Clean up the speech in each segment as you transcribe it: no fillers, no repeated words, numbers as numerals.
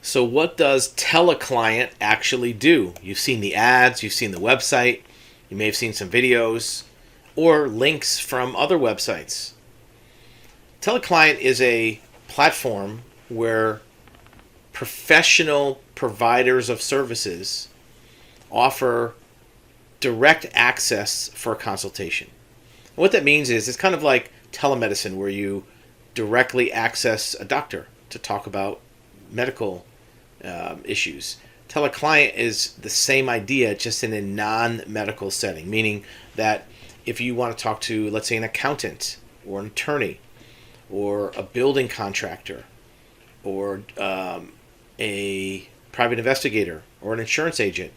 So, what does teleclient actually do? You've seen the ads, you've seen the website, you may have seen some videos or links from other websites. Teleclient is a platform where professional providers of services offer direct access for a consultation. And what that means is it's kind of like telemedicine, where you directly access a doctor to talk about medical issues. Teleclient is the same idea, just in a non-medical setting, meaning that if you want to talk to, let's say, an accountant or an attorney or a building contractor or a private investigator or an insurance agent,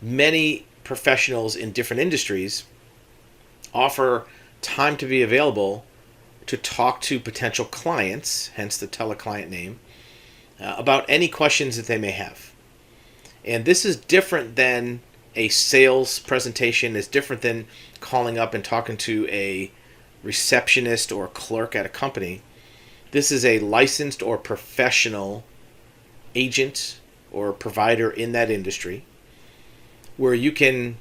many professionals in different industries offer time to be available to talk to potential clients, hence the teleclient name, about any questions that they may have. And this is different than a sales presentation, is different than calling up and talking to a receptionist or a clerk at a company. This is a licensed or professional agent or provider in that industry where you can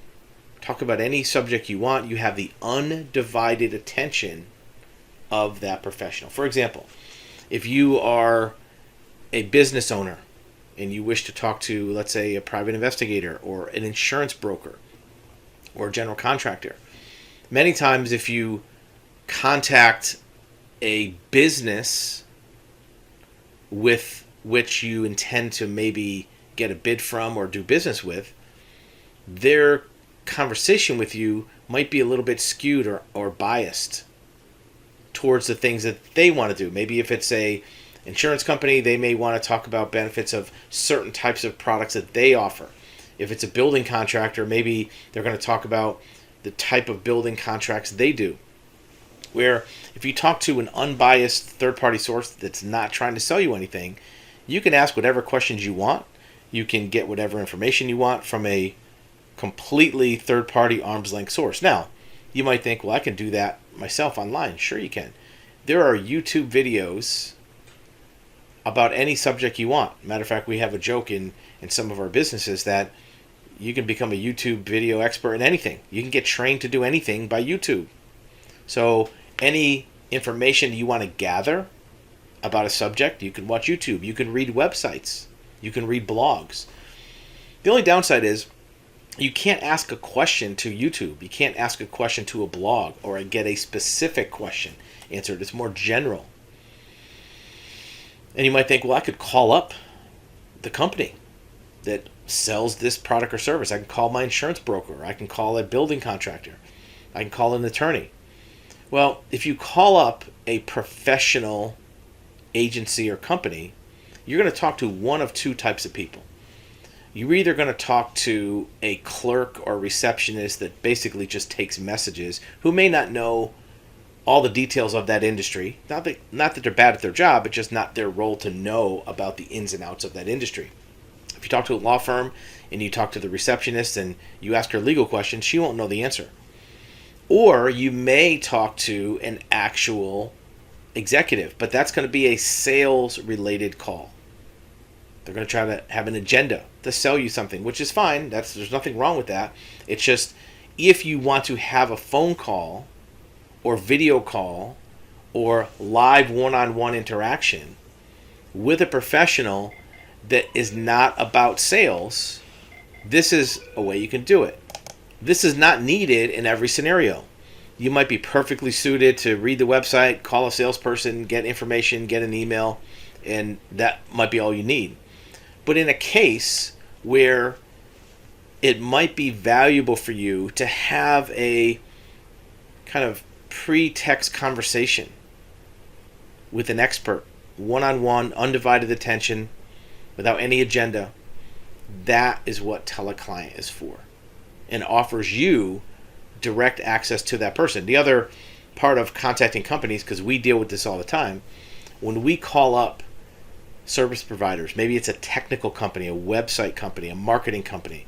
talk about any subject you want. You have the undivided attention of that professional. For example, if you are a business owner and you wish to talk to, let's say, a private investigator or an insurance broker or a general contractor, many times if you contact a business with which you intend to maybe get a bid from or do business with, their conversation with you might be a little bit skewed or biased towards the things that they want to do. Maybe if it's a insurance company, they may want to talk about benefits of certain types of products that they offer. If it's a building contractor, maybe they're going to talk about the type of building contracts they do. Where if you talk to an unbiased third-party source that's not trying to sell you anything, you can ask whatever questions you want. You can get whatever information you want from a completely third-party arm's length source. Now, you might think, well, I can do that myself online. Sure you can. There are YouTube videos about any subject you want. Matter of fact, we have a joke in some of our businesses that you can become a YouTube video expert in anything. You can get trained to do anything by YouTube. So any information you want to gather about a subject, you can watch YouTube. You can read websites. You can read blogs. The only downside is you can't ask a question to YouTube. You can't ask a question to a blog or get a specific question answered. It's more general. And you might think, well, I could call up the company that sells this product or service. I can call my insurance broker. I can call a building contractor. I can call an attorney. Well, if you call up a professional agency or company, you're going to talk to one of two types of people. You're either going to talk to a clerk or receptionist that basically just takes messages, who may not know all the details of that industry. Not that they're bad at their job, but just not their role to know about the ins and outs of that industry. If you talk to a law firm and you talk to the receptionist and you ask her legal questions, she won't know the answer. Or you may talk to an actual executive, but that's going to be a sales-related call. They're going to try to have an agenda to sell you something, which is fine. There's nothing wrong with that. It's just if you want to have a phone call or video call or live one-on-one interaction with a professional that is not about sales, this is a way you can do it. This is not needed in every scenario. You might be perfectly suited to read the website, call a salesperson, get information, get an email, and that might be all you need. But in a case where it might be valuable for you to have a kind of pre-text conversation with an expert, one-on-one, undivided attention, without any agenda, that is what teleclient is for, and offers you direct access to that person. The other part of contacting companies, because we deal with this all the time, when we call up service providers, maybe it's a technical company, a website company, a marketing company,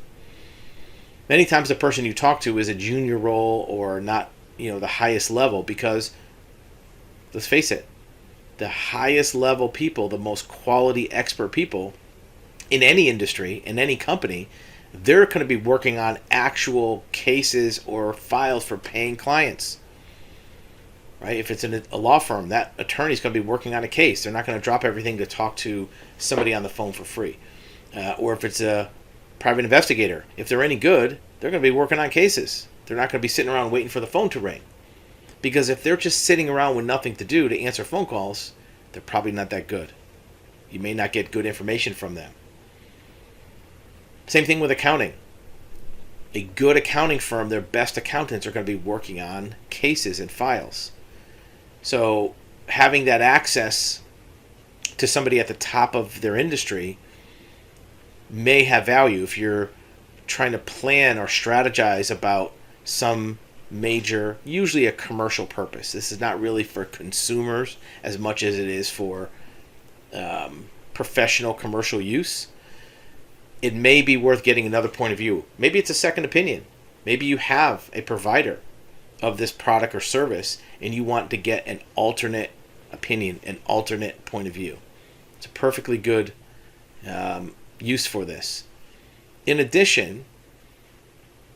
many times the person you talk to is a junior role or not, the highest level, because let's face it, the highest level people, the most quality expert people, in any industry, in any company, they're going to be working on actual cases or files for paying clients. Right? If it's in a law firm, that attorney's going to be working on a case. They're not going to drop everything to talk to somebody on the phone for free. Or if it's a private investigator, if they're any good, they're going to be working on cases. They're not going to be sitting around waiting for the phone to ring. Because if they're just sitting around with nothing to do to answer phone calls, they're probably not that good. You may not get good information from them. Same thing with accounting. A good accounting firm, their best accountants are going to be working on cases and files. So having that access to somebody at the top of their industry may have value if you're trying to plan or strategize about some major, usually a commercial purpose. This is not really for consumers as much as it is for professional commercial use. It may be worth getting another point of view. Maybe it's a second opinion. Maybe you have a provider of this product or service and you want to get an alternate opinion, an alternate point of view. It's a perfectly good use for this. In addition,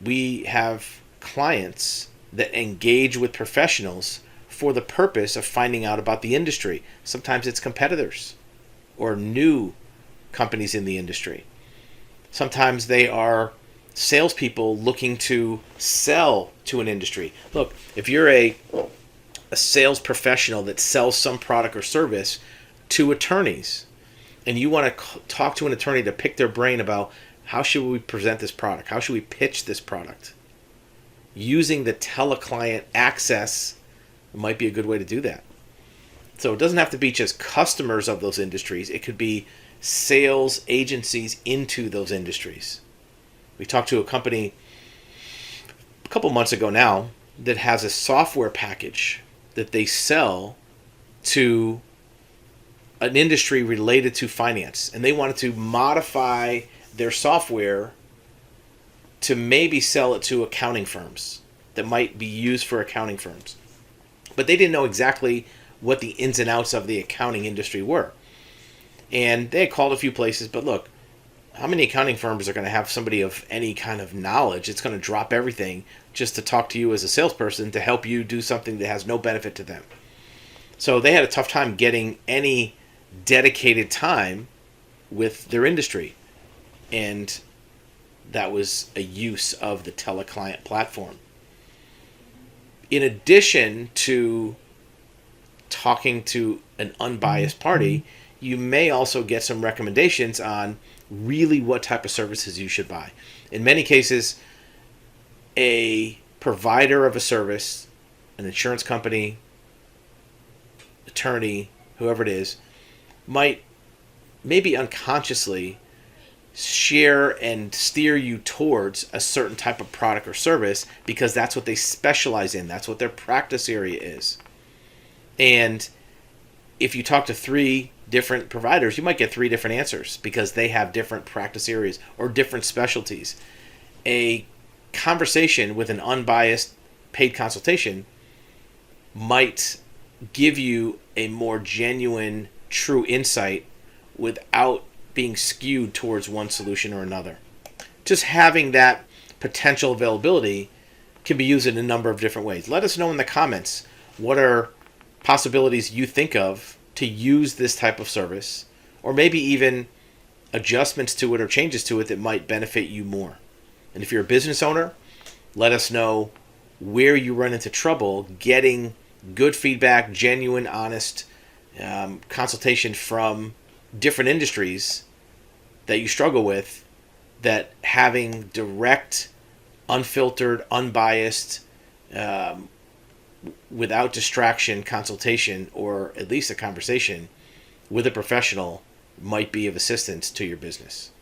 we have clients that engage with professionals for the purpose of finding out about the industry. Sometimes it's competitors or new companies in the industry. Sometimes they are salespeople looking to sell to an industry. Look, if you're a sales professional that sells some product or service to attorneys, and you want to talk to an attorney to pick their brain about how should we present this product, how should we pitch this product, using the teleclient access might be a good way to do that. So it doesn't have to be just customers of those industries. It could be sales agencies into those industries. We talked to a company a couple months ago now that has a software package that they sell to an industry related to finance. And they wanted to modify their software to maybe sell it to accounting firms that might be used for accounting firms. But they didn't know exactly what the ins and outs of the accounting industry were. And they had called a few places, but look, how many accounting firms are going to have somebody of any kind of knowledge? It's going to drop everything just to talk to you as a salesperson to help you do something that has no benefit to them. So they had a tough time getting any dedicated time with their industry. And that was a use of the teleclient platform. In addition to talking to an unbiased party, you may also get some recommendations on really what type of services you should buy. In many cases, a provider of a service, an insurance company, attorney, whoever it is, might maybe unconsciously share and steer you towards a certain type of product or service because that's what they specialize in. That's what their practice area is. And if you talk to 3 different providers, you might get 3 different answers because they have different practice areas or different specialties. A conversation with an unbiased paid consultation might give you a more genuine, true insight without being skewed towards one solution or another. Just having that potential availability can be used in a number of different ways. Let us know in the comments what are possibilities you think of to use this type of service, or maybe even adjustments to it or changes to it that might benefit you more. And if you're a business owner, let us know where you run into trouble getting good feedback, genuine, honest consultation from different industries that you struggle with, that having direct, unfiltered, unbiased, without distraction consultation, or at least a conversation with a professional, might be of assistance to your business.